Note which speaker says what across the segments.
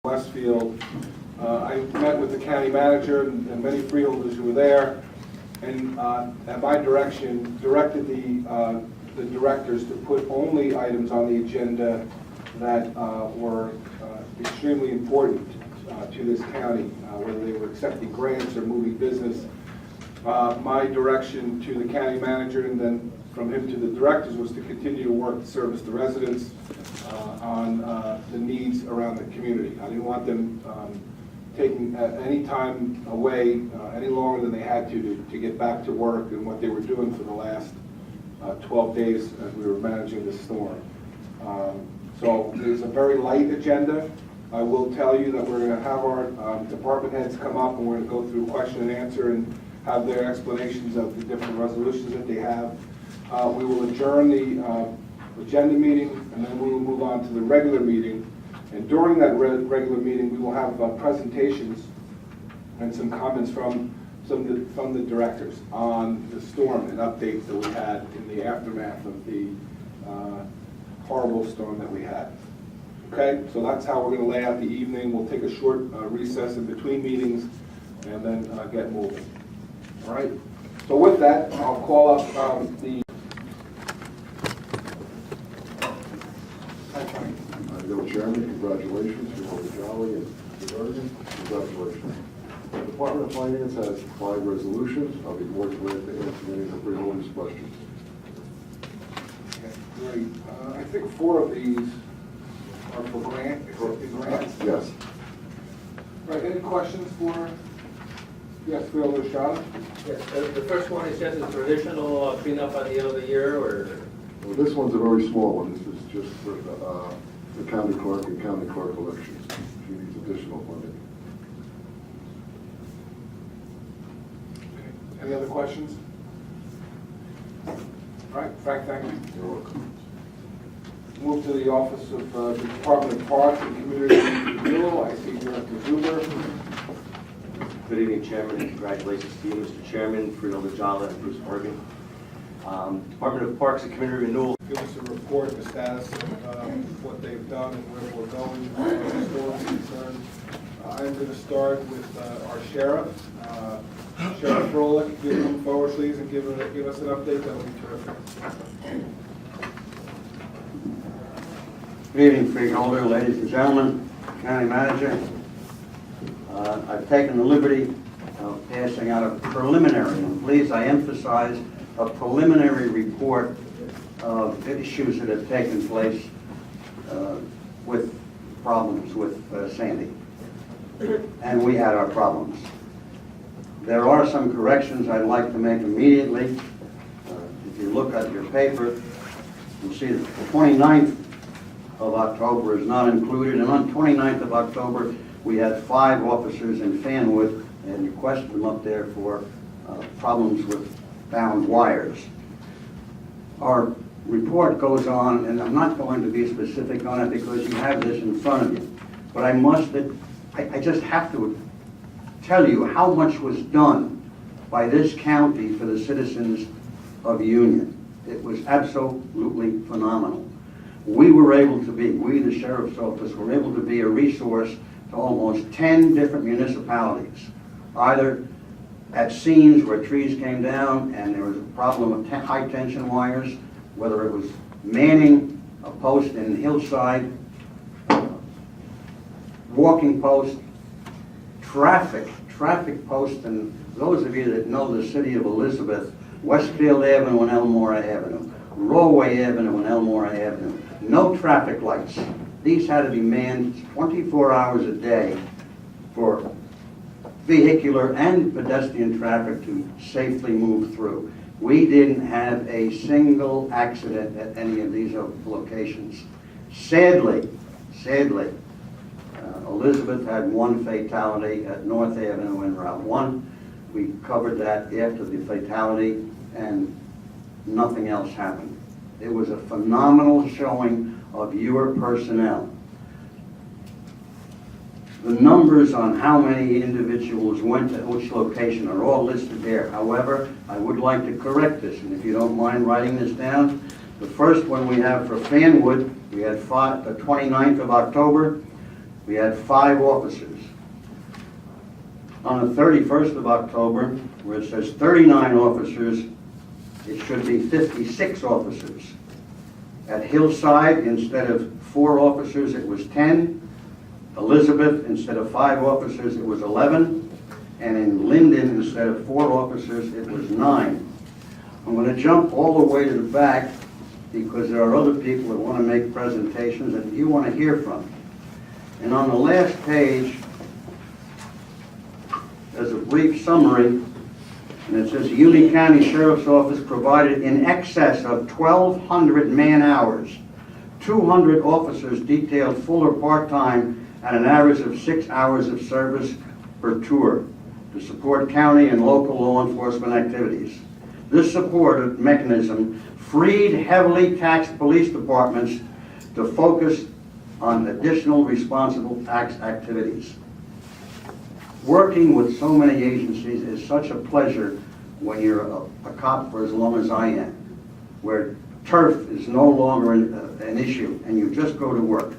Speaker 1: Westfield. I met with the county manager and many freeholders who were there, and at my direction, directed the directors to put only items on the agenda that were extremely important to this county, whether they were accepting grants or moving business. My direction to the county manager and then from him to the directors was to continue to work to service the residents on the needs around the community. I didn't want them taking any time away any longer than they had to get back to work and what they were doing for the last 12 days as we were managing the storm. So there's a very light agenda. I will tell you that we're going to have our department heads come up and we're going to go through question and answer and have their explanations of the different resolutions that they have. We will adjourn the agenda meeting and then we will move on to the regular meeting. And during that regular meeting, we will have presentations and some comments from the directors on the storm and updates that we had in the aftermath of the horrible storm that we had. Okay, so that's how we're going to lay out the evening. We'll take a short recess in between meetings and then get moving. All right. So with that, I'll call up the.
Speaker 2: Bill Chairman, congratulations. Freeholder Jolly and the Oregon, congratulations. The Department of Finance has 5 resolutions. I'll be more than glad to answer any of the freeholders' questions.
Speaker 1: Okay, great. I think 4 of these are for grants.
Speaker 2: Yes.
Speaker 1: Right. Any questions for? Yes, Freeholder Shah.
Speaker 3: Yes, the first one is just a traditional cleanup at the end of the year, or?
Speaker 2: Well, this one's a very small one. This is just for the county clerk and county clerk elections. She needs additional funding.
Speaker 1: Okay. Any other questions? All right, Frank, thank you.
Speaker 2: You're welcome.
Speaker 1: Move to the Office of the Department of Parks and Community Renewal. I see Director Zuber.
Speaker 4: Good evening, Chairman, and congratulations to you, Mr. Chairman, Freeholder Jolly and Bruce Morgan. Department of Parks and Community Renewal.
Speaker 1: Give us a report of the status of what they've done and where we're going as far as the storm is concerned. I'm going to start with our sheriff, Sheriff Froelich. Give him forward, please, and give us an update. That would be terrific.
Speaker 5: Good evening, Freeholder, ladies and gentlemen, County Manager. I've taken the liberty of passing out a preliminary, and please, I emphasize, a preliminary report of issues that have taken place with problems with Sandy. And we had our problems. There are some corrections I'd like to make immediately. If you look at your paper, you'll see that the 29th of October is not included, and on 29th of October, we had 5 officers in Fanwood and requested them up there for problems with bound wires. Our report goes on, and I'm not going to be specific on it because you have this in front of you, but I just have to tell you how much was done by this county for the citizens of Union. It was absolutely phenomenal. We, the Sheriff's Office, were able to be a resource to almost 10 different municipalities, either at scenes where trees came down and there was a problem of high tension wires, whether it was manning a post in Hillside, walking post, traffic post, and those of you that know the city of Elizabeth, Westfield Avenue and Elmora Avenue, Rawway Avenue and Elmora Avenue, no traffic lights. These had to be manned 24 hours a day for vehicular and pedestrian traffic to safely move through. We didn't have a single accident at any of these locations. Sadly, Elizabeth had 1 fatality at North Avenue and Route 1. We covered that after the fatality and nothing else happened. It was a phenomenal showing of your personnel. The numbers on how many individuals went to which location are all listed there. However, I would like to correct this, and if you don't mind writing this down, the first one we have for Fanwood, we had the 29th of October, we had 5 officers. On the 31st of October, where it says 39 officers, it should be 56 officers. At Hillside, instead of 4 officers, it was 10. Elizabeth, instead of 5 officers, it was 11. And in Linden, instead of 4 officers, it was 9. I'm going to jump all the way to the back because there are other people that want to make presentations and you want to hear from. And on the last page, there's a brief summary, and it says Union County Sheriff's Office provided in excess of 1,200 man-hours, 200 officers detailed full or part-time at an average of 6 hours of service per tour to support county and local law enforcement activities. This support mechanism freed heavily taxed police departments to focus on additional responsible tax activities. Working with so many agencies is such a pleasure when you're a cop for as long as I am, where turf is no longer an issue and you just go to work.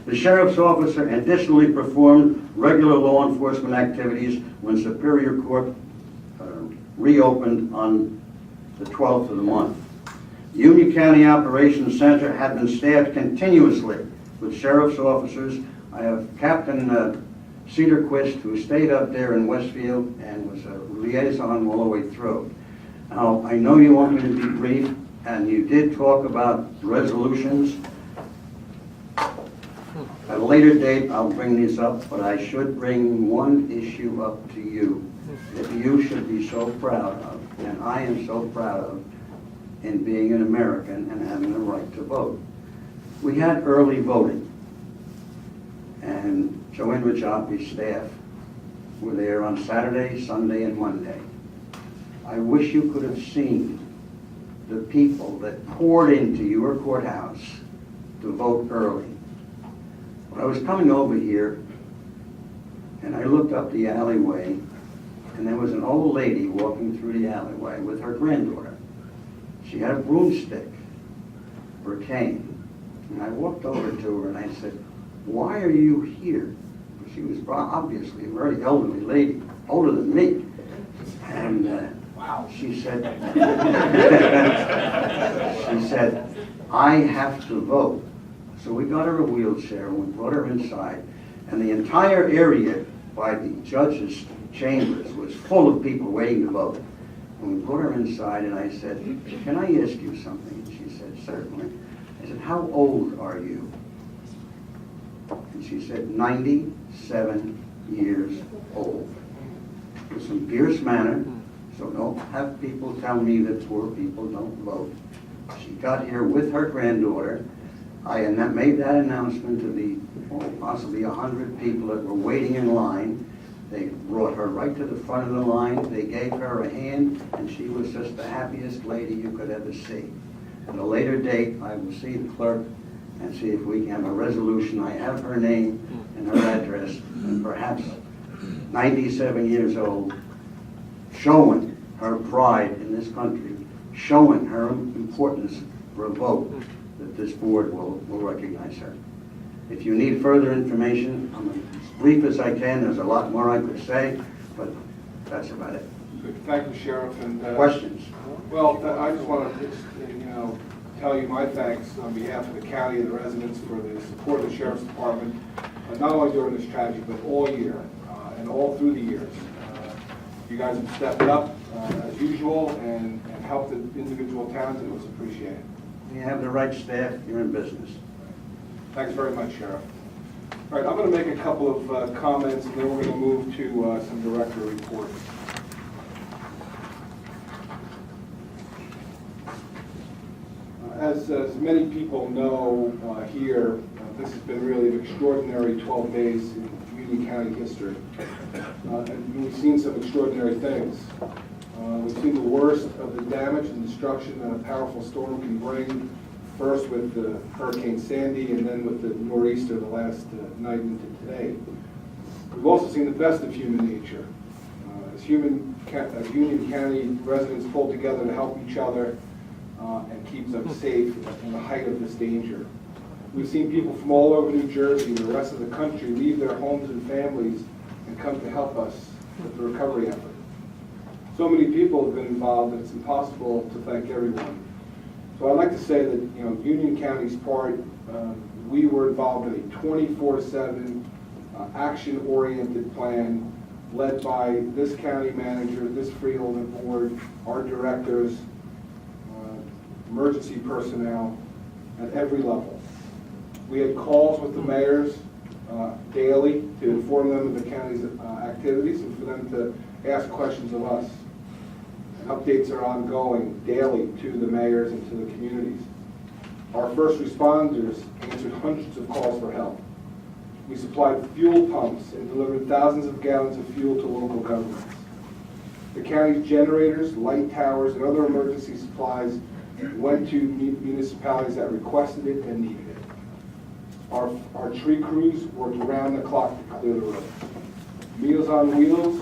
Speaker 5: The sheriff's office additionally performed regular law enforcement activities when Superior Court reopened on the 12th of the month. The Union County Operations Center had been staffed continuously with sheriff's officers. I have Captain Cedarquist, who stayed up there in Westfield and was a liaison all the way through. Now, I know you want me to be brief, and you did talk about resolutions. At a later date, I'll bring these up, but I should bring one issue up to you that you should be so proud of, and I am so proud of, in being an American and having the right to vote. We had early voting, and Joanne Rajapi's staff were there on Saturday, Sunday, and Monday. I wish you could have seen the people that poured into your courthouse to vote early. When I was coming over here, and I looked up the alleyway, and there was an old lady walking through the alleyway with her granddaughter. She had a broomstick or a cane. And I walked over to her and I said, "Why are you here?" She was obviously a very elderly lady, older than me. And she said, "I have to vote." So we got her a wheelchair and we brought her inside. And the entire area by the judge's chambers was full of people waiting to vote. And we brought her inside and I said, "Can I ask you something?" And she said, "Certainly." I said, "How old are you?" And she said, 97 years old. With some fierce manner, so don't have people tell me that poor people don't vote. She got here with her granddaughter. I made that announcement to the possibly 100 people that were waiting in line. They brought her right to the front of the line. They gave her a hand, and she was just the happiest lady you could ever see. At a later date, I will see the clerk and see if we can have a resolution. I have her name and her address, and perhaps 97 years old, showing her pride in this country, showing her importance for a vote, that this board will recognize her. If you need further information, I'm as brief as I can. There's a lot more I could say, but that's about it.
Speaker 1: Good. Thank you, Sheriff. And
Speaker 5: Questions?
Speaker 1: well, I just want to tell you my thanks on behalf of the county and the residents for the support of the Sheriff's Department, not only during this tragedy, but all year and all through the years. You guys have stepped up as usual and helped the individual towns, and it was appreciated.
Speaker 5: You have the right staff, you're in business.
Speaker 1: Thanks very much, Sheriff. All right, I'm going to make a couple of comments, and then we're going to move to some director reports. As many people know here, this has been really an extraordinary 12 days in Union County history. And we've seen some extraordinary things. We've seen the worst of the damage and destruction that a powerful storm can bring, first with the Hurricane Sandy and then with the nor'easter the last night into today. We've also seen the best of human nature. As Union County residents pull together to help each other and keeps us safe in the height of this danger. We've seen people from all over New Jersey and the rest of the country leave their homes and families and come to help us with the recovery effort. So many people have been involved that it's impossible to thank everyone. So I'd like to say that, Union County's part, we were involved in a 24/7 action-oriented plan led by this county manager, this freeholder board, our directors, emergency personnel at every level. We had calls with the mayors daily to inform them of the county's activities and for them to ask questions of us. And updates are ongoing daily to the mayors and to the communities. Our first responders answered hundreds of calls for help. We supplied fuel pumps and delivered thousands of gallons of fuel to local governments. The county's generators, light towers, and other emergency supplies went to municipalities that requested it and needed it. Our tree crews worked around the clock to clear the road. Meals on Wheels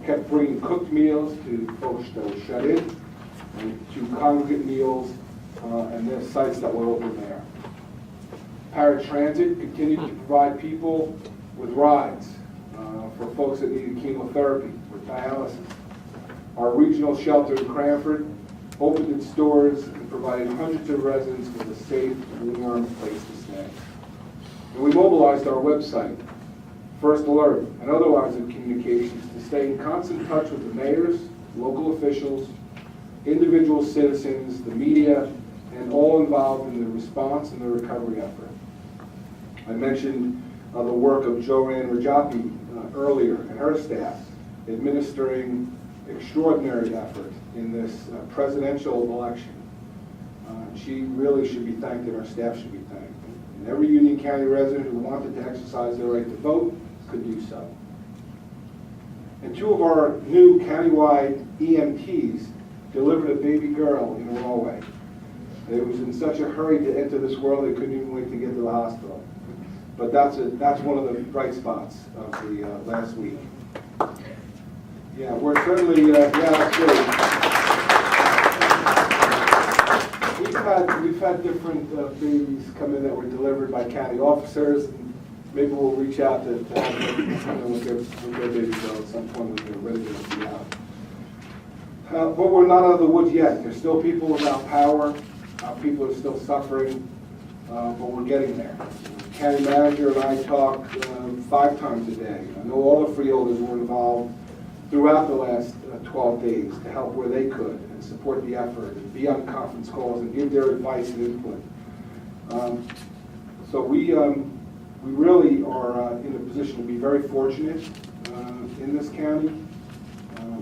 Speaker 1: kept bringing cooked meals to folks that were shut in and to congregate meals and their sites that were open there. Paratransit continued to provide people with rides for folks that needed chemotherapy or dialysis. Our regional shelter in Cranford opened its doors and provided hundreds of residents with a safe, warm place to stay. And we mobilized our website, First Alert, and other lines of communications to stay in constant touch with the mayors, local officials, individual citizens, the media, and all involved in the response and the recovery effort. I mentioned the work of Joanne Rajapi earlier and her staff administering extraordinary effort in this presidential election. She really should be thanked and our staff should be thanked. And every Union County resident who wanted to exercise their right to vote could do so. And two of our new countywide EMTs delivered a baby girl in Norway. They was in such a hurry to enter this world they couldn't even wait to get to the hospital. But that's one of the bright spots of the last week. Yeah, we're certainly, that's great. We've had different babies come in that were delivered by county officers. And maybe we'll reach out to have them with their baby girl at some point when they're ready to be out. But we're not out of the woods yet. There's still people without power. People are still suffering, but we're getting there. The county manager and I talk 5 times a day. I know all the freeholders were involved throughout the last 12 days to help where they could and support the effort and be on conference calls and give their advice and input. So we really are in a position to be very fortunate in this county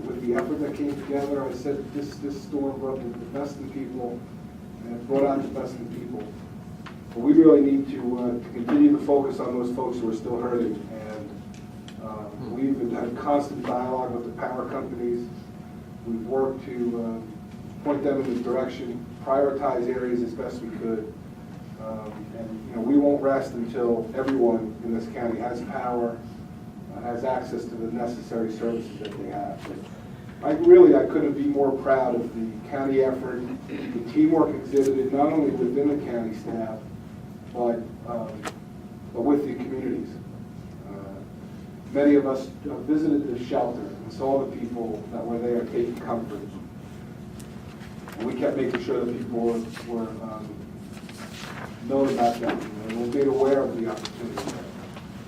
Speaker 1: with the effort that came together. I said this storm brought the best in people and it brought out the best in people. But we really need to continue to focus on those folks who are still hurting. And we've had constant dialogue with the power companies. We've worked to point them in the direction, prioritize areas as best we could. And we won't rest until everyone in this county has power, has access to the necessary services that they have. I couldn't be more proud of the county effort, the teamwork exhibited not only within the county staff, but with the communities. Many of us visited the shelter and saw the people that were there taking comfort. And we kept making sure that people were known about them and were made aware of the opportunity.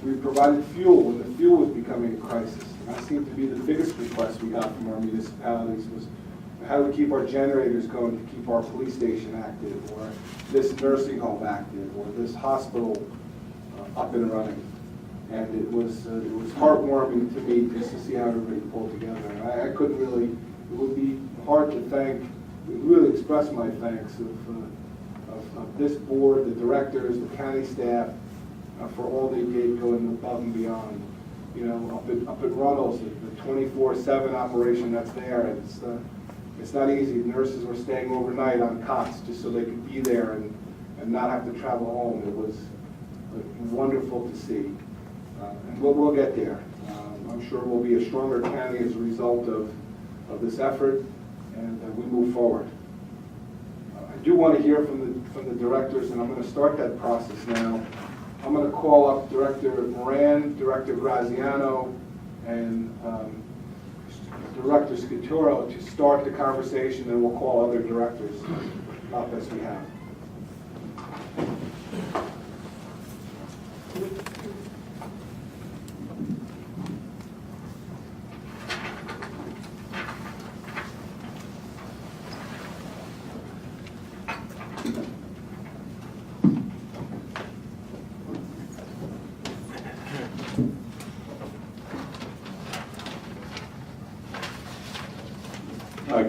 Speaker 1: We provided fuel when the fuel was becoming a crisis. And that seemed to be the biggest request we got from our municipalities was how do we keep our generators going to keep our police station active, or this nursing home active, or this hospital up and running. And it was heartwarming to me just to see how everybody pulled together. And I couldn't really, it would be hard to thank, really express my thanks of this board, the directors, the county staff, for all they did going above and beyond. Up at Runnels, the 24/7 operation that's there, it's not easy. Nurses were staying overnight on cots just so they could be there and not have to travel home. It was wonderful to see. And we'll get there. I'm sure we'll be a stronger county as a result of this effort, and we move forward. I do want to hear from from the directors, and I'm going to start that process now. I'm going to call up Director Moran, Director Graziano, and Director Scaturo to start the conversation, and we'll call other directors about this we have.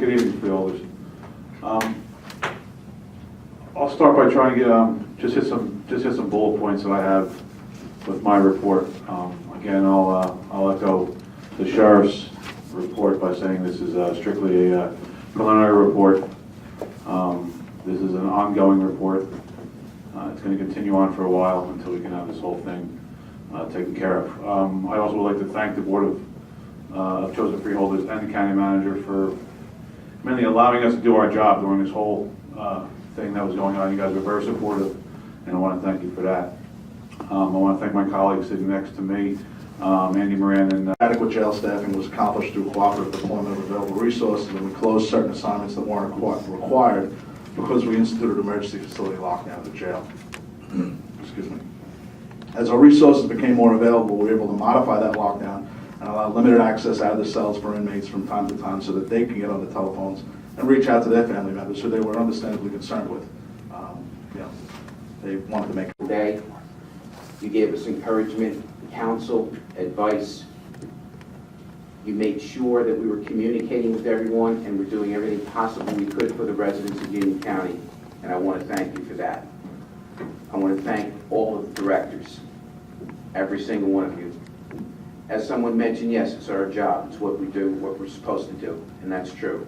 Speaker 6: Good evening, Freeholders. I'll start by trying to get just hit some bullet points that I have with my report. Again, I'll echo the sheriff's report by saying this is strictly a preliminary report. This is an ongoing report. It's going to continue on for a while until we can have this whole thing taken care of. I also would like to thank the Board of Chosen Freeholders and the County Manager for mainly allowing us to do our job during this whole thing that was going on. You guys were very supportive, and I want to thank you for that. I want to thank my colleagues sitting next to me, Andy Moran and
Speaker 7: Adequate jail staffing was accomplished through cooperative deployment of available resources, and we closed certain assignments that weren't required because we instituted emergency facility lockdown at the jail. Excuse me. As our resources became more available, we were able to modify that lockdown and allow limited access out of the cells for inmates from time to time so that they can get on the telephones and reach out to their family members who they were understandably concerned with. They wanted to make
Speaker 8: day. You gave us encouragement, counsel, advice. You made sure that we were communicating with everyone and we're doing everything possible we could for the residents of Union County, and I want to thank you for that. I want to thank all of the directors, every single one of you. As someone mentioned, yes, it's our job. It's what we do, what we're supposed to do, and that's true.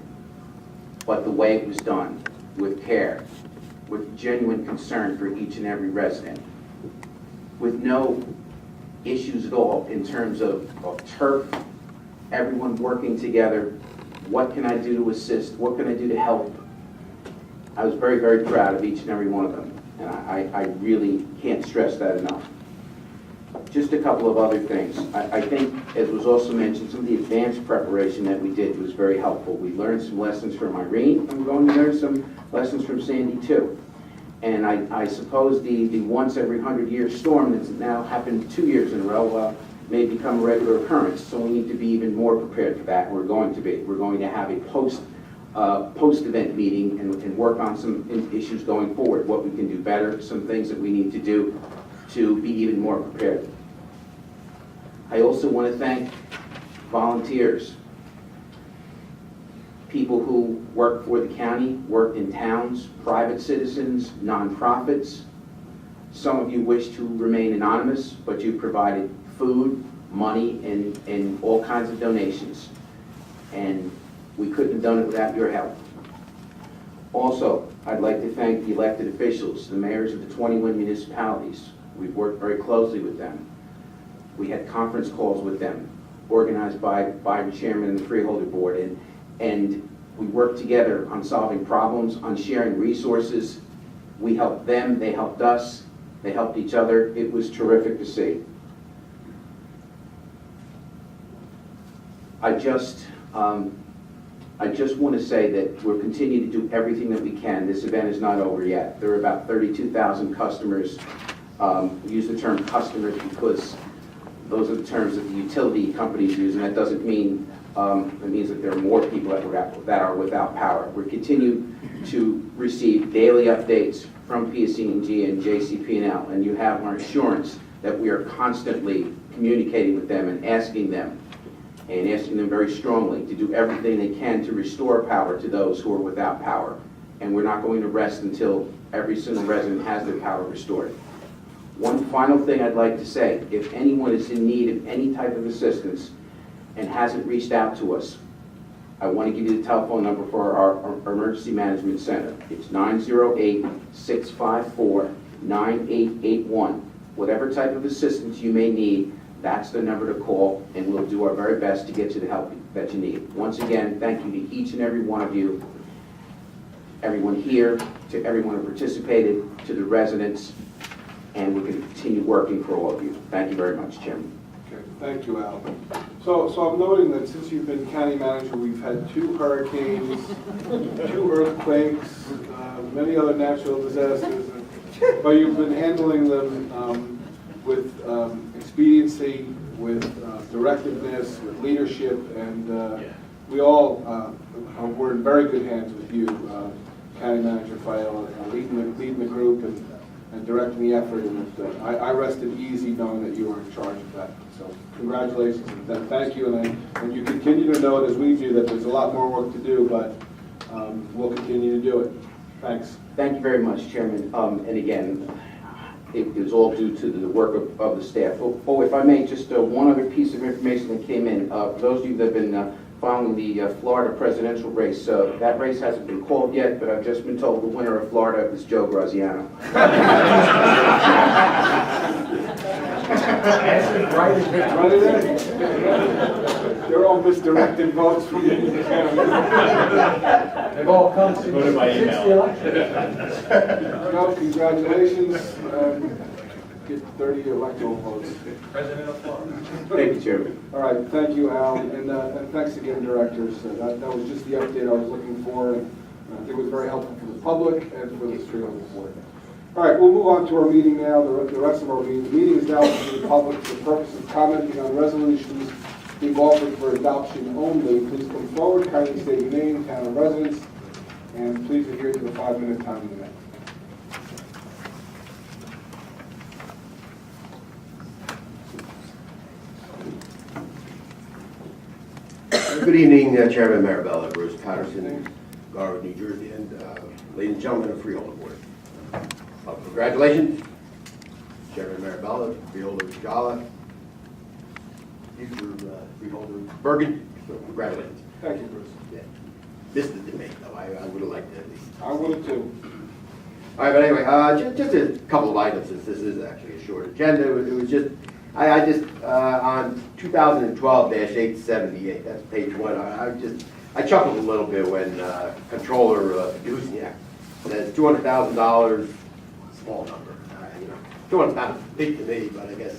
Speaker 8: But the way it was done, with care, with genuine concern for each and every resident, with no issues at all in terms of turf, everyone working together. What can I do to assist? What can I do to help? I was very, very proud of each and every one of them, and I really can't stress that enough. Just a couple of other things. I think, as was also mentioned, some of the advanced preparation that we did was very helpful. We learned some lessons from Irene, and we're going to learn some lessons from Sandy too. And I suppose the once every 100-year storm that's now happened 2 years in a row may become a regular occurrence. So we need to be even more prepared for that, and we're going to be. We're going to have a post-event meeting and work on some issues going forward, what we can do better, some things that we need to do to be even more prepared. I also want to thank volunteers, people who work for the county, work in towns, private citizens, nonprofits. Some of you wish to remain anonymous, but you provided food, money, and all kinds of donations. And we couldn't have done it without your help. Also, I'd like to thank the elected officials, the mayors of the 21 municipalities. We've worked very closely with them. We had conference calls with them, organized by the chairman and the Freeholder board, and we worked together on solving problems, on sharing resources. We helped them, they helped us, they helped each other. It was terrific to see. I just want to say that we'll continue to do everything that we can. This event is not over yet. There are about 32,000 customers. We use the term customers because those are the terms that the utility companies use, and that doesn't mean, it means that there are more people that are without power. We continue to receive daily updates from PSE&G and JCP&L, and you have our assurance that we are constantly communicating with them and asking them very strongly to do everything they can to restore power to those who are without power. And we're not going to rest until every single resident has their power restored. One final thing I'd like to say, if anyone is in need of any type of assistance and hasn't reached out to us, I want to give you the telephone number for our Emergency Management Center. It's 908-654-9881. Whatever type of assistance you may need, that's the number to call, and we'll do our very best to get you the help that you need. Once again, thank you to each and every one of you, everyone here, to everyone who participated, to the residents, and we're going to continue working for all of you. Thank you very much, Chairman.
Speaker 1: Okay, thank you, Al. So I'm noting that since you've been county manager, we've had 2 hurricanes, 2 earthquakes, many other natural disasters, but you've been handling them with expediency, with directiveness, with leadership, and we all we're in very good hands with you, County Manager Fael, leading the group and directing the effort, and I rested easy knowing that you were in charge of that. So congratulations and thank you, and you continue to know it as we do that there's a lot more work to do, but we'll continue to do it. Thanks.
Speaker 8: Thank you very much, Chairman. And again, it was all due to the work of the staff. Oh, if I may, just one other piece of information that came in. For those of you that have been following the Florida presidential race, that race hasn't been called yet, but I've just been told the winner of Florida is Joe Graziano.
Speaker 1: Right it is. They're all misdirected votes from the county.
Speaker 3: They've all come since
Speaker 9: Voted by email.
Speaker 3: the election.
Speaker 1: No, congratulations. Get 30 electoral votes.
Speaker 3: President of Florida.
Speaker 8: Thank you, Chairman.
Speaker 1: All right, thank you, Al, and thanks again, directors. That was just the update I was looking for, and I think it was very helpful for the public and for the Freeholder Board. All right, we'll move on to our meeting now, the rest of our meeting. The meeting is now open to the public for the purpose of commenting on resolutions being offered for adoption only. Please come forward, kindly state your name, town of residence, and please adhere to the 5-minute time limit.
Speaker 10: Good evening, Chairman Marabella, Bruce Patterson, Garwood, New Jersey, and ladies and gentlemen of Freeholder Board. Congratulations, Chairman Marabella, Freeholder Jala, future Freeholder Bergen. So congratulations.
Speaker 1: Thank you, Bruce.
Speaker 10: Yeah. Missed the debate, though. I would have liked it at least.
Speaker 1: I would have too.
Speaker 10: All right, but anyway, just a couple of items, since this is actually a short agenda. It was just, I just, on 2012-878, that's page 1, I chuckled a little bit when Controller Duzniak says $200,000, small number. $200,000 is big to me, but I guess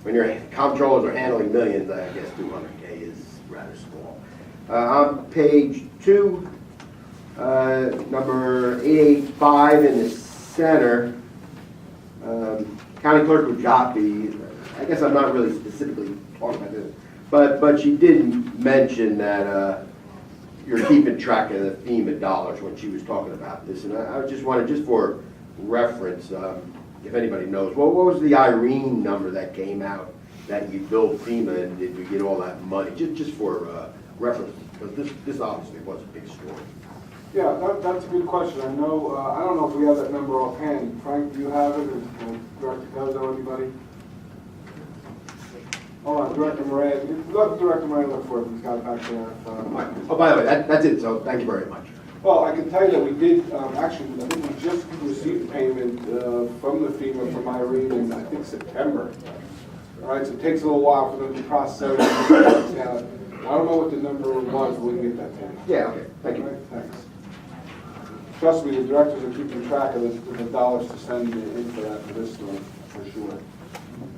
Speaker 10: when your comptrollers are handling millions, I guess $200K is rather small. On page 2, number 885 in the center, County Clerk Ujapi, I guess I'm not really specifically talking about this, but she did mention that you're keeping track of the FEMA dollars when she was talking about this, and I just wanted, just for reference, if anybody knows, what was the Irene number that came out that you billed FEMA, and did we get all that money? Just for reference, because this obviously was a big story.
Speaker 1: Yeah, that's a good question. I know, I don't know if we have that number offhand. Frank, do you have it, or Director Cuzzo, or anybody? Hold on, Director Moran. Let Director Moran look for it. He's got it back there.
Speaker 10: Oh, by the way, that's it, so thank you very much.
Speaker 1: Well, I can tell you that we did, actually, I think we just received payment from the FEMA from Irene in, I think, September. All right, so it takes a little while for them to process everything. I don't know what the number was, but we can get that to you.
Speaker 10: Yeah, okay, thank you.
Speaker 1: All right, thanks. Trust me, the directors are keeping track of the dollars to send in for that, for this one, for sure.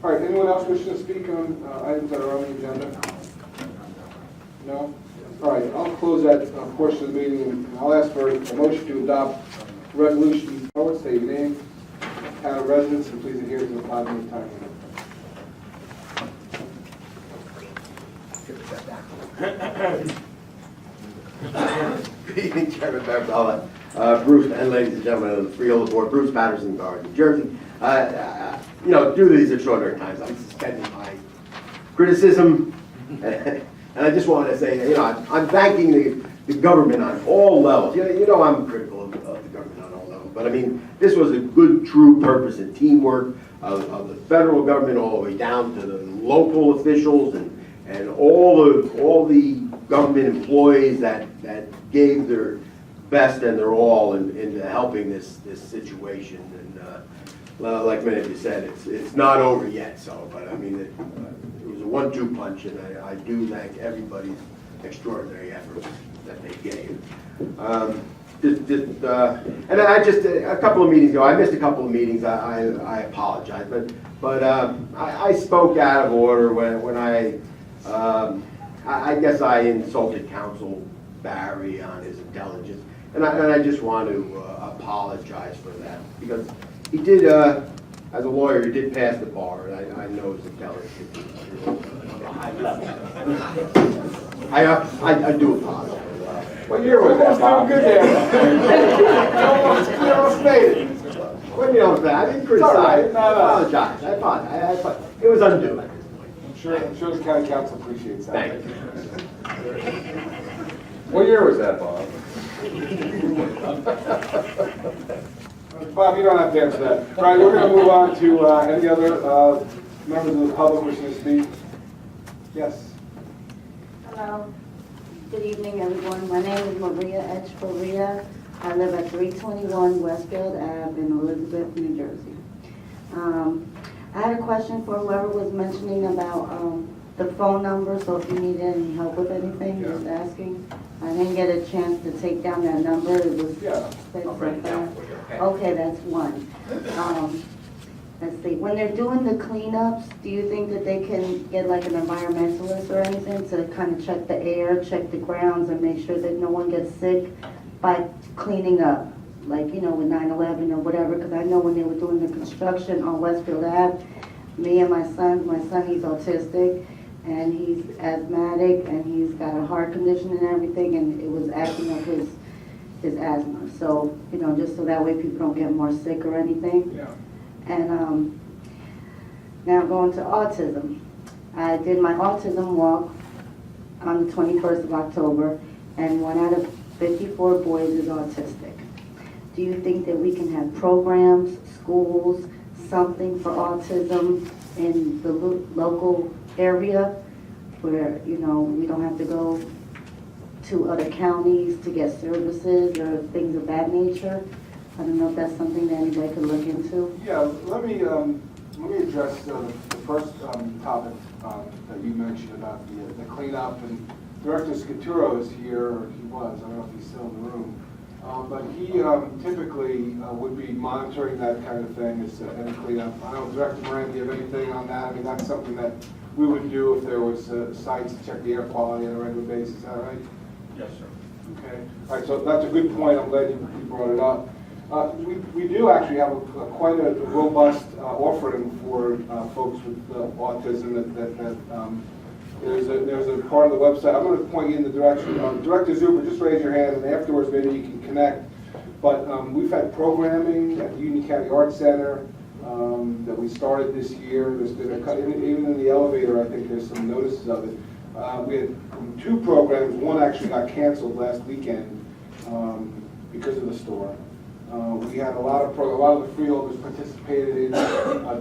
Speaker 1: All right, anyone else wishing to speak on items that are on the agenda? No? All right, I'll close that portion of the meeting, and I'll ask for a motion to adopt resolution forward, state your name, town of residence, and please adhere to the 5-minute time limit.
Speaker 10: Good evening, Chairman Marabella, Bruce, and ladies and gentlemen of the Freeholder Board, Bruce Patterson, Garwood, New Jersey. Due to these extraordinary times, I'm suspending my criticism, and I just wanted to say, I'm thanking the government on all levels. I'm critical of the government on all levels, but I mean, this was a good, true purpose and teamwork of the federal government all the way down to the local officials and all the government employees that gave their best and their all into helping this situation. And like many of you said, it's not over yet. So, but I mean, it was a 1-2 punch, and I do thank everybody's extraordinary efforts that they gave. and I just, a couple of meetings ago, I missed a couple of meetings, I apologize, but I spoke out of order when I guess I insulted Council Barry on his intelligence, and I just want to apologize for that, because he did, as a lawyer, he did pass the bar, and I know his intelligence is on a high level. I do apologize.
Speaker 1: What year was that, Bob? Good there. You almost made it.
Speaker 10: Well, you know, I didn't criticize, I apologize, I apologize. It was undue at this point.
Speaker 1: I'm sure the county council appreciates that.
Speaker 10: Thank you.
Speaker 1: What year was that, Bob? Bob, you don't have to answer that. All right, we're going to move on to any other members of the public wishing to speak. Yes.
Speaker 9: Hello. Good evening, everyone. My name is Maria Echevarria. I live at 321 Westfield Ave in Elizabeth, New Jersey. I had a question for whoever was mentioning about the phone number, so if you need any help with anything, just asking. I didn't get a chance to take down that number. It was
Speaker 10: I'll break it down for you, okay?
Speaker 9: Okay, that's one. Let's see, when they're doing the cleanups, do you think that they can get like an environmentalist or anything to kind of check the air, check the grounds, and make sure that no one gets sick by cleaning up? Like, you know, with 9/11 or whatever, because I know when they were doing the construction on Westfield Ave, me and my son, he's autistic, and he's asthmatic, and he's got a heart condition and everything, and it was acting up his asthma. So, you know, just so that way people don't get more sick or anything.
Speaker 1: Yeah.
Speaker 9: And now going to autism. I did my autism walk on the 21st of October, and 1 out of 54 boys is autistic. Do you think that we can have programs, schools, something for autism in the local area where, you know, we don't have to go to other counties to get services or things of that nature? I don't know if that's something that anybody could look into.
Speaker 1: Yeah, let me address the first topic that you mentioned about the cleanup. And Director Scaturo is here, or he was, I don't know if he's still in the room. But he typically would be monitoring that kind of thing as any cleanup. I don't know, Director Moran, do you have anything on that? I mean, that's something that we would do if there was sites to check the air quality on a regular basis, is that right?
Speaker 3: Yes, sir.
Speaker 1: Okay. All right, so that's a good point. I'm glad you brought it up. We do actually have quite a robust offering for folks with autism. There's a part of the website. I'm going to point you in the direction. Director Zuber, just raise your hand, and afterwards maybe you can connect. But we've had programming at the Union County Arts Center that we started this year. There's been even in the elevator, I think there's some notices of it. We had 2 programs. One actually got canceled last weekend because of the storm. We had a lot of the freeholders participated in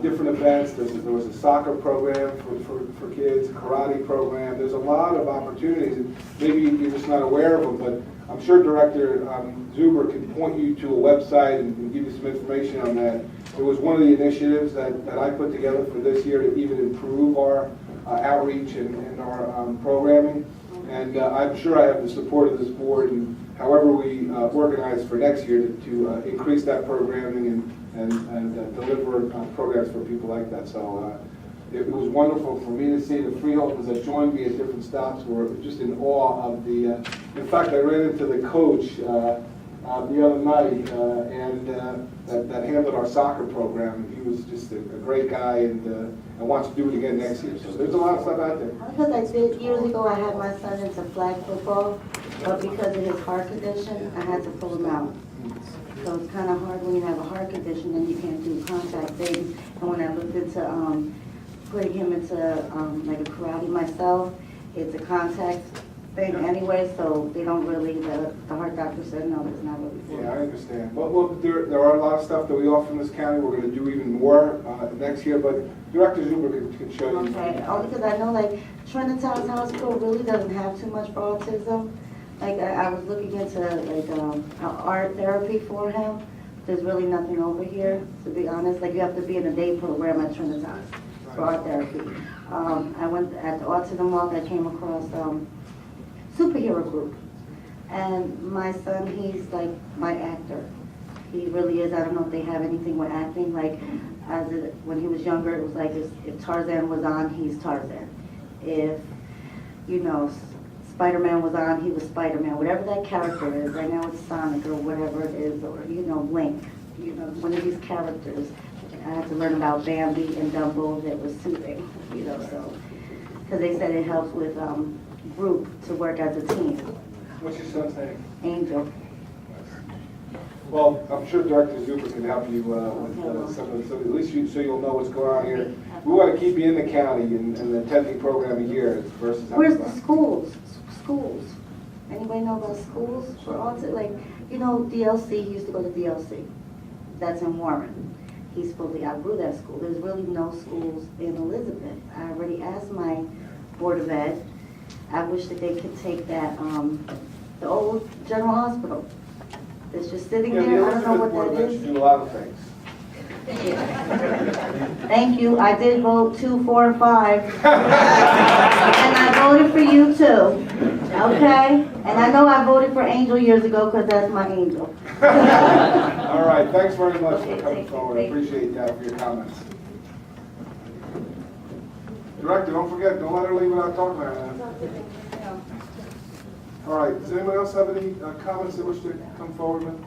Speaker 1: different events. There was a soccer program for kids, a karate program. There's a lot of opportunities, and maybe you're just not aware of them, but I'm sure Director Zuber can point you to a website and give you some information on that. It was one of the initiatives that I put together for this year to even improve our outreach and our programming. And I'm sure I have the support of this board, and however we organize for next year to increase that programming and deliver programs for people like that. So it was wonderful for me to see the freeholders that joined me at different stops were just in awe of the, in fact, I ran into the coach the other night that handled our soccer program. He was just a great guy and wants to do it again next year. So there's a lot of stuff out there.
Speaker 9: Because I did, years ago, I had my son into flag football, but because of his heart condition, I had to pull him out. So it's kind of hard when you have a heart condition and you can't do contact things. And when I looked into putting him into like a karate myself, it's a contact thing anyway, so they don't really, the heart doctor said, no, it's not really for
Speaker 1: Yeah, I understand. Well, there are a lot of stuff that we offer in this county. We're going to do even more next year, but Director Zuber can show you.
Speaker 9: Okay, only because I know like Trinity's Hospital really doesn't have too much for autism. Like I was looking into like art therapy for him. There's really nothing over here, to be honest. Like you have to be in a day program at Trinity's for art therapy. I went at the autism walk. I came across superhero group, And my son, he's like my actor. He really is. I don't know if they have anything with acting. Like, when he was younger, it was like if Tarzan was on, he's Tarzan. If, Spider-Man was on, he was Spider-Man. Whatever that character is, I know it's Sonic or whatever it is, or, Link, one of these characters. I had to learn about Bambi and Dumbo that was soothing, so. Because they said it helps with group to work as a team.
Speaker 1: What's your son's name?
Speaker 9: Angel.
Speaker 1: Well, I'm sure Director Zuber can help you with some of the, at least so you'll know what's going on here. We want to keep you in the county and attending program a year versus.
Speaker 9: Where's the schools? Schools. Anybody know about schools for autism? Like, DLC, he used to go to DLC. That's in Warren. He's fully outgrew that school. There's really no schools in Elizabeth. I already asked my Board of Ed. I wish that they could take that, the old general hospital. It's just sitting
Speaker 1: Yeah,
Speaker 9: there.
Speaker 1: the
Speaker 9: I don't know
Speaker 1: Elizabeth Board
Speaker 9: what
Speaker 1: of
Speaker 9: that
Speaker 1: Ed
Speaker 9: is.
Speaker 1: should do a lot of things.
Speaker 9: Thank you. I did vote 2, 4, and 5. And I voted for you too. Okay? And I know I voted for Angel years ago because that's my angel.
Speaker 1: All right, thanks very much
Speaker 9: Okay,
Speaker 1: for coming
Speaker 9: thank you.
Speaker 1: forward. I appreciate that for your comments. Director, don't forget, don't let her leave without talking to her. All right, does anyone else have any comments they wish to come forward with?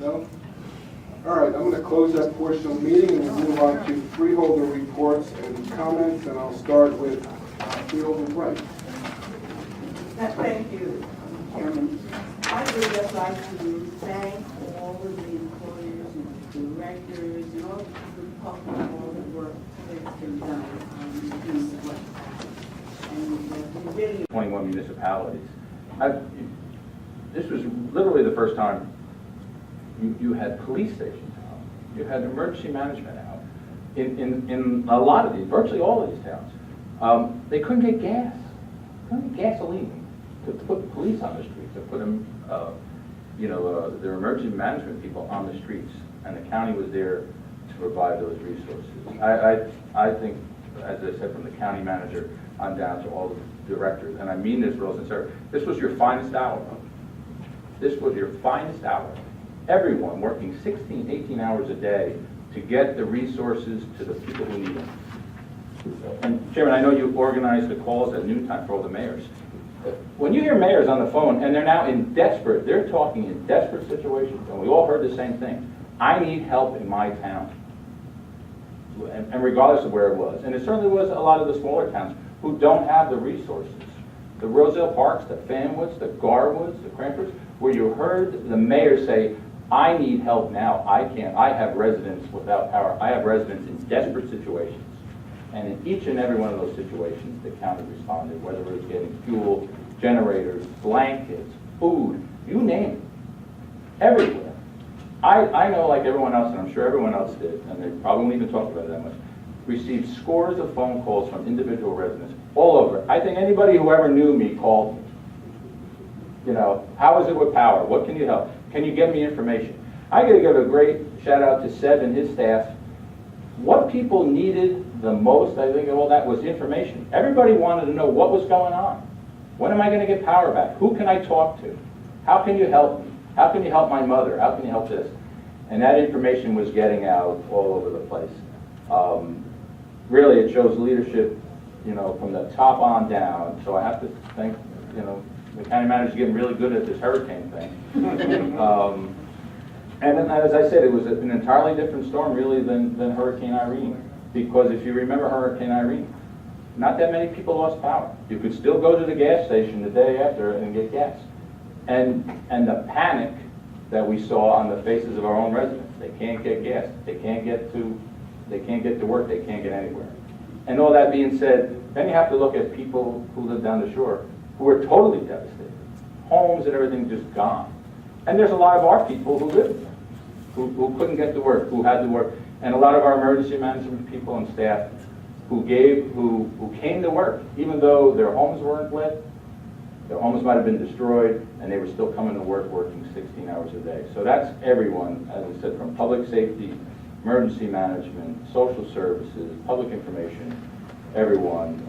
Speaker 1: No? All right, I'm going to close that portion of the meeting and we'll move on to freeholder reports and comments, and I'll start with Freeholder Bright.
Speaker 11: Thank you, Chairman. I would just like to thank all of the employers and directors and all the people for all the work that's been done in the West. And we really
Speaker 12: 21 municipalities. This was literally the first time you had police stations out. You had emergency management out. In a lot of these, virtually all of these towns, they couldn't get gas, couldn't get gasoline to put police on the streets, to put them, their emergency management people on the streets, and the county was there to provide those resources. I think, as I said, from the county manager on down to all the directors, and I mean this real sincere, this was your finest hour. This was your finest hour. Everyone working 16, 18 hours a day to get the resources to the people who need them. And Chairman, I know you organized the calls at noontime for all the mayors. When you hear mayors on the phone and they're now they're talking in desperate situations, and we all heard the same thing. I need help in my town. And regardless of where it was. And it certainly was a lot of the smaller towns who don't have the resources. The Rosedale Parks, the Fanwoods, the Garwoods, the Cranfords, where you heard the mayor say, I need help now. I can't. I have residents without power. I have residents in desperate situations. And in each and every one of those situations, the county responded, whether it was getting fuel, generators, blankets, food, you name it, everywhere. I know, like everyone else, and I'm sure everyone else did, and they probably won't even talk about it that much, received scores of phone calls from individual residents all over. I think anybody who ever knew me called me. How is it with power? What can you help? Can you get me information? I got to give a great shout out to Seb and his staff. What people needed the most, I think, of all that was information. Everybody wanted to know what was going on. When am I going to get power back? Who can I talk to? How can you help me? How can you help my mother? How can you help this? And that information was getting out all over the place. Really, it shows leadership, from the top on down. So I have to thank, the county manager's getting really good at this hurricane thing. And then, as I said, it was an entirely different storm, really, than Hurricane Irene. Because if you remember Hurricane Irene, not that many people lost power. You could still go to the gas station the day after and get gas. And the panic that we saw on the faces of our own residents. They can't get gas. They can't get to work. They can't get anywhere. And all that being said, then you have to look at people who live down the shore who are totally devastated. Homes and everything just gone. And there's a lot of our people who live there, who couldn't get to work, who had to work. And a lot of our emergency management people and staff who came to work, even though their homes weren't lit, their homes might have been destroyed, and they were still coming to work working 16 hours a day. So that's everyone, as I said, from public safety, emergency management, social services, public information, everyone.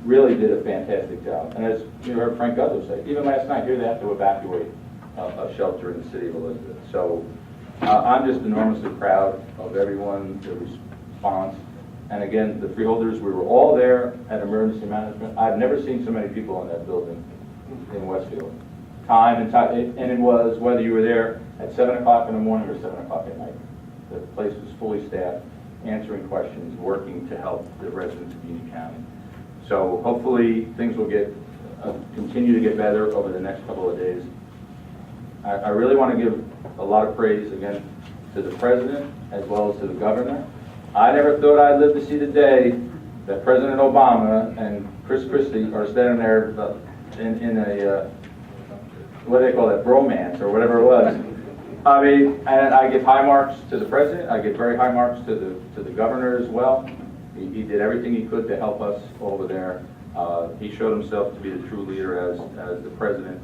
Speaker 12: really did a fantastic job. And as you heard Frank Guzzo say, even last night, here they have to evacuate a shelter in the city of Elizabeth. So I'm just enormously proud of everyone, the response. And again, the freeholders, we were all there at emergency management. I've never seen so many people in that building in Westfield. Time, and it was whether you were there at 7 o'clock in the morning or 7 o'clock at night. The place was fully staffed, answering questions, working to help the residents of Union County. So hopefully things will continue to get better over the next couple of days. I really want to give a lot of praise again to the president as well as to the governor. I never thought I'd live to see the day that President Obama and Chris Christie are standing there in a what do they call that, bromance or whatever it was. I mean, and I give high marks to the president. I give very high marks to the governor as well. He did everything he could to help us over there. He showed himself to be the true leader as the president.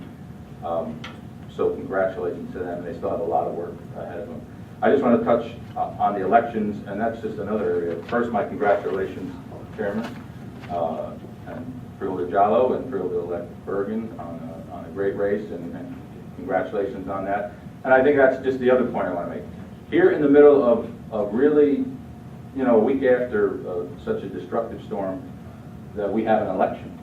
Speaker 12: So congratulations to them. They still have a lot of work ahead of them. I just want to touch on the elections, and that's just another area. First, my congratulations, Chairman, and Freeholder Jallow and Freeholder-elect Bergen on a great race, and congratulations on that. And I think that's just the other point I want to make. Here in the middle of really, a week after such a destructive storm, that we have an election.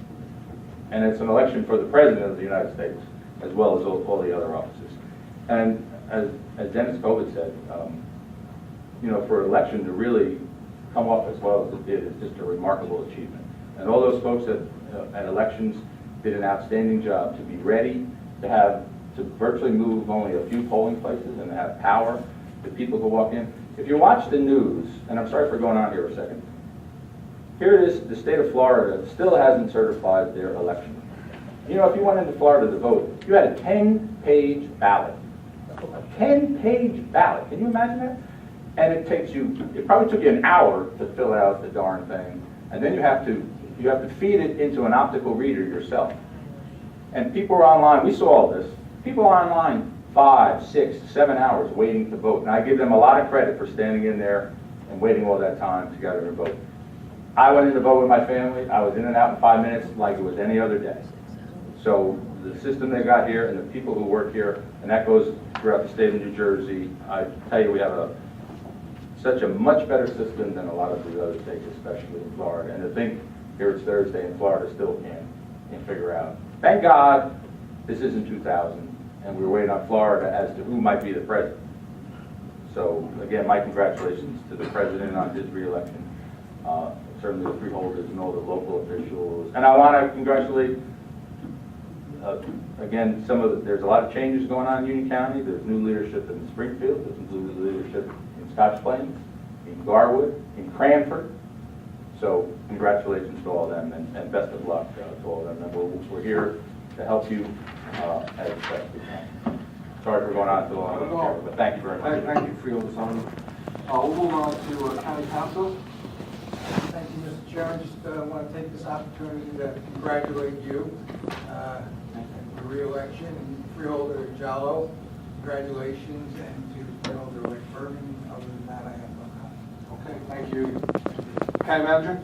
Speaker 12: And it's an election for the President of the United States, as well as all the other offices. And as Dennis Covid said, for an election to really come off as well as it did is just a remarkable achievement. And all those folks at elections did an outstanding job to be ready, to virtually move only a few polling places and have power to people who walk in. If you watch the news, and I'm sorry for going on here a second, here it is, the state of Florida still hasn't certified their election. If you went into Florida to vote, you had a 10-page ballot. A 10-page ballot. Can you imagine that? And it probably took you an hour to fill out the darn thing. And then you have to feed it into an optical reader yourself. And people are online, we saw all this. People are online 5, 6, 7 hours waiting to vote. And I give them a lot of credit for standing in there and waiting all that time to get their vote. I went in to vote with my family. I was in and out in 5 minutes like it was any other day. So the system they got here and the people who work here, and that goes throughout the state of New Jersey, I tell you, we have such a much better system than a lot of the other states, especially in Florida. And to think here it's Thursday and Florida still can't figure out. Thank God this isn't 2000, and we're waiting on Florida as to who might be the president. So again, my congratulations to the president on his reelection. Certainly the freeholders and all the local officials. And I want to congratulate, again, there's a lot of changes going on in Union County. There's new leadership in Springfield. There's new leadership in Scotch Plains, in Garwood, in Cranford. So congratulations to all of them, and best of luck to all of them. And we're here to help you as best we can. Sorry for going on so long, but thank you very much.
Speaker 1: Thank you, Freeholder Jallow. We'll move on to County Council.
Speaker 13: Thank you, Mr. Chairman. Just want to take this opportunity to congratulate you on the re-election, and Freeholder Jallow, congratulations, and to Freeholder Rick Bergen. Other than that, I have no comment.
Speaker 1: Okay, thank you. County Manager?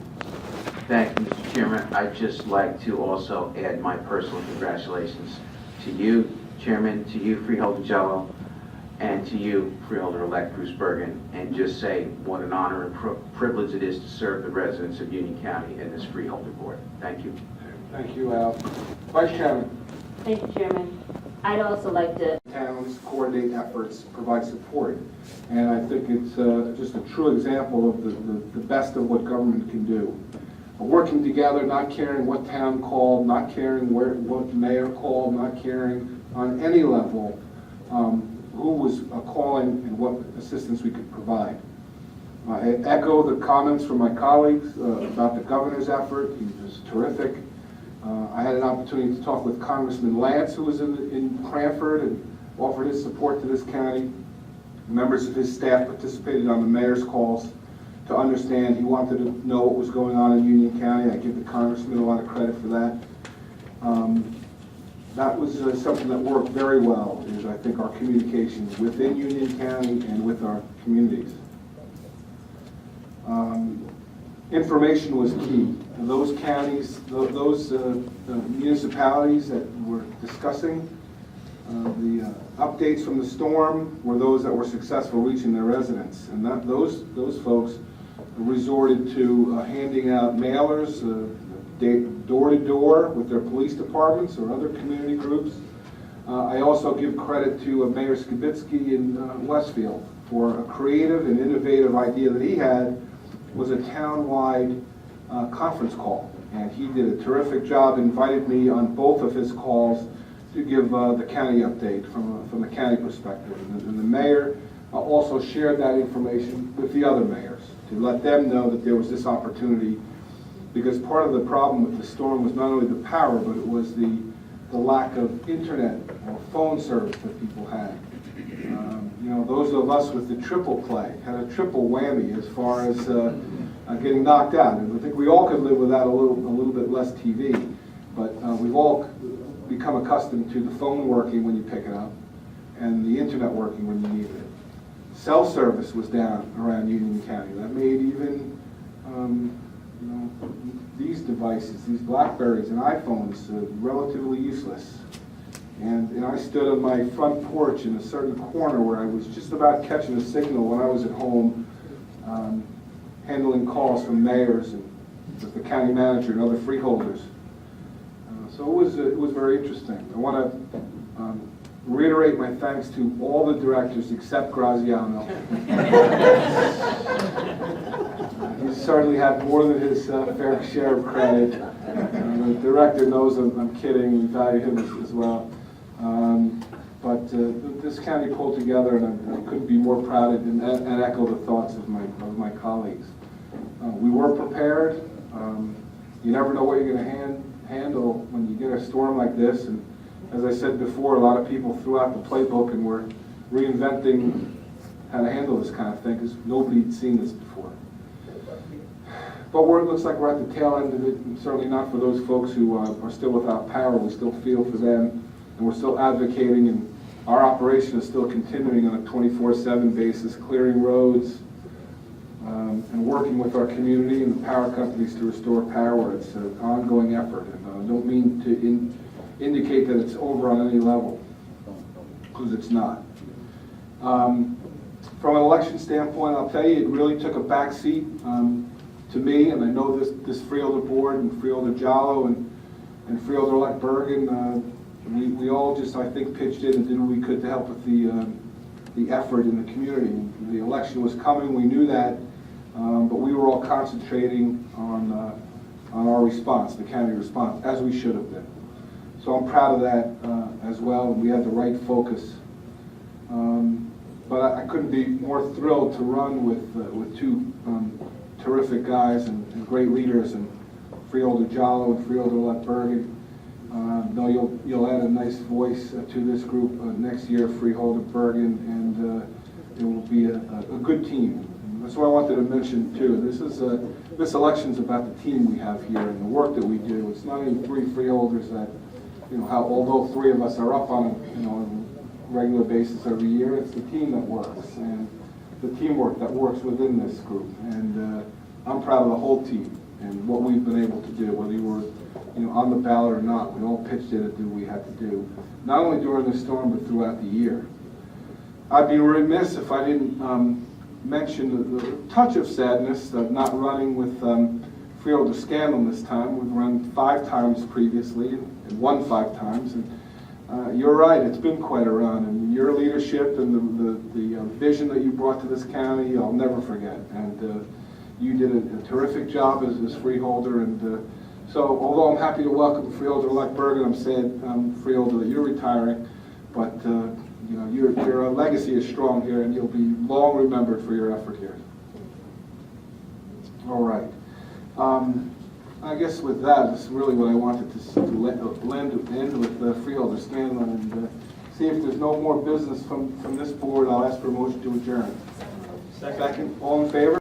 Speaker 8: Thank you, Mr. Chairman. I'd just like to also add my personal congratulations to you, Chairman, to you, Freeholder Jallow, and to you, Freeholder-elect Bruce Bergen, and just say what an honor and privilege it is to serve the residents of Union County in this Freeholder Board. Thank you.
Speaker 1: Thank you, Al. Vice Chairman?
Speaker 14: Thank you, Chairman. I'd also like to
Speaker 1: Towns coordinate efforts, provide support, and I think it's just a true example of the best of what government can do. Working together, not caring what town called, not caring what mayor called, not caring on any level who was calling and what assistance we could provide. I echo the comments from my colleagues about the governor's effort. He was terrific. I had an opportunity to talk with Congressman Lance, who was in Cranford, and offered his support to this county. Members of his staff participated on the mayor's calls to understand. He wanted to know what was going on in Union County. I give the congressman a lot of credit for that. That was something that worked very well, is I think our communications within Union County and with our communities. Information was key. those counties, those municipalities that we're discussing, the updates from the storm were those that were successful reaching their residents. And those folks resorted to handing out mailers door to door with their police departments or other community groups. I also give credit to Mayor Skibitsky in Westfield for a creative and innovative idea that he had, was a town-wide conference call. And he did a terrific job, invited me on both of his calls to give the county update from the county perspective. And the mayor also shared that information with the other mayors to let them know that there was this opportunity, because part of the problem with the storm was not only the power, but it was the lack of internet or phone service that people had. You know, those of us with the triple play had a triple whammy as far as getting knocked out. And I think we all could live without a little bit less TV, but we've all become accustomed to the phone working when you pick it up and the internet working when you need it. Cell service was down around Union County. That made even you know, these devices, these Blackberries and iPhones, relatively useless. And I stood on my front porch in a certain corner where I was just about catching a signal when I was at home, handling calls from mayors and with the county manager and other freeholders. So it was very interesting. I want to reiterate my thanks to all the directors except Graziano. He certainly had more than his fair share of credit. The director knows I'm kidding. We value him as well. But this county pulled together, and I couldn't be more proud and echo the thoughts of my colleagues. We were prepared. You never know what you're going to handle when you get a storm like this. And as I said before, a lot of people threw out the playbook and were reinventing how to handle this kind of thing, because nobody had seen this before. But it looks like we're at the tail end of it, and certainly not for those folks who are still without power. We still feel for them, and we're still advocating, and our operation is still continuing on a 24/7 basis, clearing roads and working with our community and the power companies to restore power. It's an ongoing effort, and I don't mean to indicate that it's over on any level, because it's not. From an election standpoint, I'll tell you, it really took a backseat to me, and I know this Freeholder board and Freeholder Jallo and Freeholder-elect Bergen, we all just, I think, pitched in and did what we could to help with the effort in the community. The election was coming, we knew that, but we were all concentrating on our response, the county response, as we should have been. So I'm proud of that as well, and we had the right focus. But I couldn't be more thrilled to run with two terrific guys and great leaders, and Freeholder Jallo and Freeholder-elect Bergen. No, you'll add a nice voice to this group next year, Freeholder Bergen, and it will be a good team. And that's what I wanted to mention too. This election's about the team we have here and the work that we do. It's not only three freeholders that, although three of us are up on a regular basis every year, it's the team that works and the teamwork that works within this group. And I'm proud of the whole team and what we've been able to do, whether you were on the ballot or not. We all pitched in to do what we had to do, not only during the storm, but throughout the year. I'd be remiss if I didn't mention the touch of sadness of not running with Freeholder Scanlon this time. We've run 5 times previously and won 5 times. And you're right, it's been quite a run. And your leadership and the vision that you brought to this county, I'll never forget. And you did a terrific job as Freeholder. And so, although I'm happy to welcome Freeholder-elect Bergen, I'm sad, Freeholder, that you're retiring. But your legacy is strong here, and you'll be long remembered for your effort here. All right. I guess with that, this is really what I wanted to end with Freeholder Scanlon, and see if there's no more business from this board. I'll ask for a motion to adjourn. Second. All in favor?